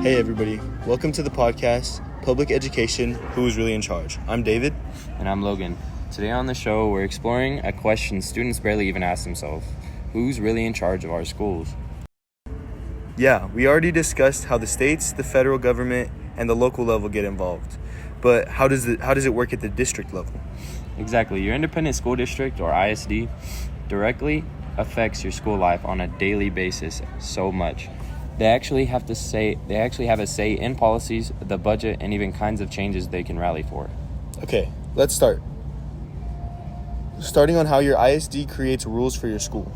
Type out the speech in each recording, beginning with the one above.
Hey everybody, welcome to the podcast, Public Education, Who is Really in Charge? I'm David. And I'm Logan. Today on the show, we're exploring a question students barely even ask themselves. Who's really in charge of our schools? Yeah, we already discussed how the states, the federal government, and the local level get involved. But how does it work at the district level? Exactly. Your independent school district, or ISD, directly affects your school life on a daily basis so much. They actually have a say in policies, the budget, and even kinds of changes they can rally for. Okay, let's start. Starting on how your ISD creates rules for your school.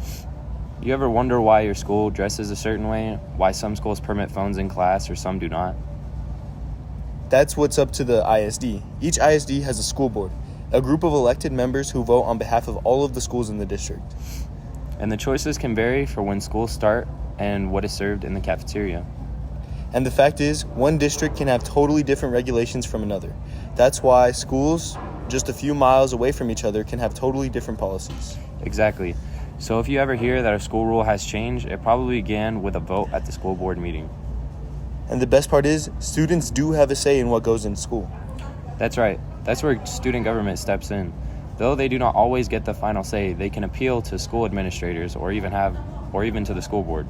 You ever wonder why your school dresses a certain way? Why some schools permit phones in class or some do not? That's what's up to the ISD. Each ISD has a school board, a group of elected members who vote on behalf of all of the schools in the district. And the choices can vary for when schools start and what is served in the cafeteria. And the fact is, one district can have totally different regulations from another. That's why schools just a few miles away from each other can have totally different policies. Exactly. So if you ever hear that a school rule has changed, it probably began with a vote at the school board meeting. And the best part is, students do have a say in what goes in school. That's right. That's where student government steps in. Though they do not always get the final say, they can appeal to school administrators or even to the school board.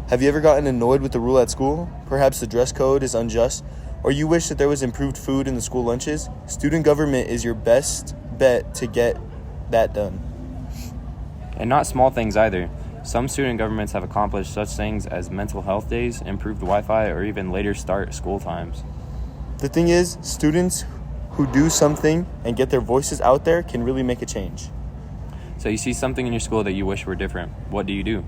Have you ever gotten annoyed with the rule at school? Perhaps the dress code is unjust, or you wish that there was improved food in the school lunches? Student government is your best bet to get that done. And not small things either. Some student governments have accomplished such things as mental health days, improved Wi-Fi, or even later start school times. The thing is, students who do something and get their voices out there can really make a change. So you see something in your school that you wish were different. What do?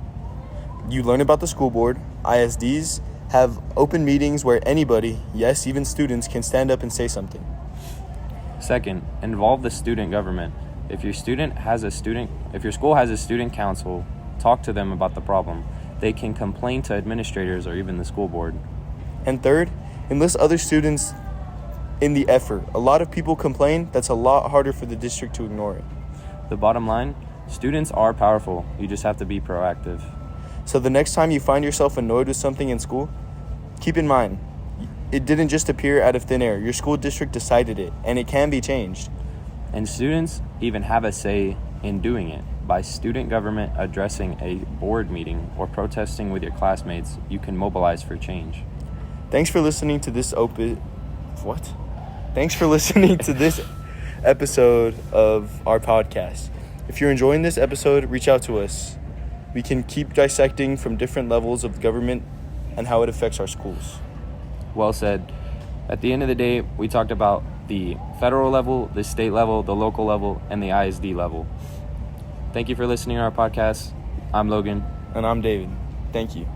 You learn about the school board. ISDs have open meetings where anybody, yes, even students, can stand up and say something. Second, involve the student government. If your school has a student council, talk to them about the problem. They can complain to administrators or even the school board. And third, enlist other students in the effort. A lot of people complain. That's a lot harder for the district to ignore it. The bottom line, students are powerful. You just have to be proactive. So the next time you find yourself annoyed with something in school, keep in mind, it didn't just appear out of thin air. Your school district decided it, and it can be changed. And students even have a say in doing it. By student government addressing a board meeting or protesting with your classmates, you can mobilize for change. Thanks for listening to this Thanks for listening to this episode of our podcast. If you're enjoying this episode, reach out to us. We can keep dissecting from different levels of government and how it affects our schools. Well said. At the end of the day, we talked about the federal level, the state level, the local level, and the ISD level. Thank you for listening to our podcast. I'm Logan. And I'm David. Thank you.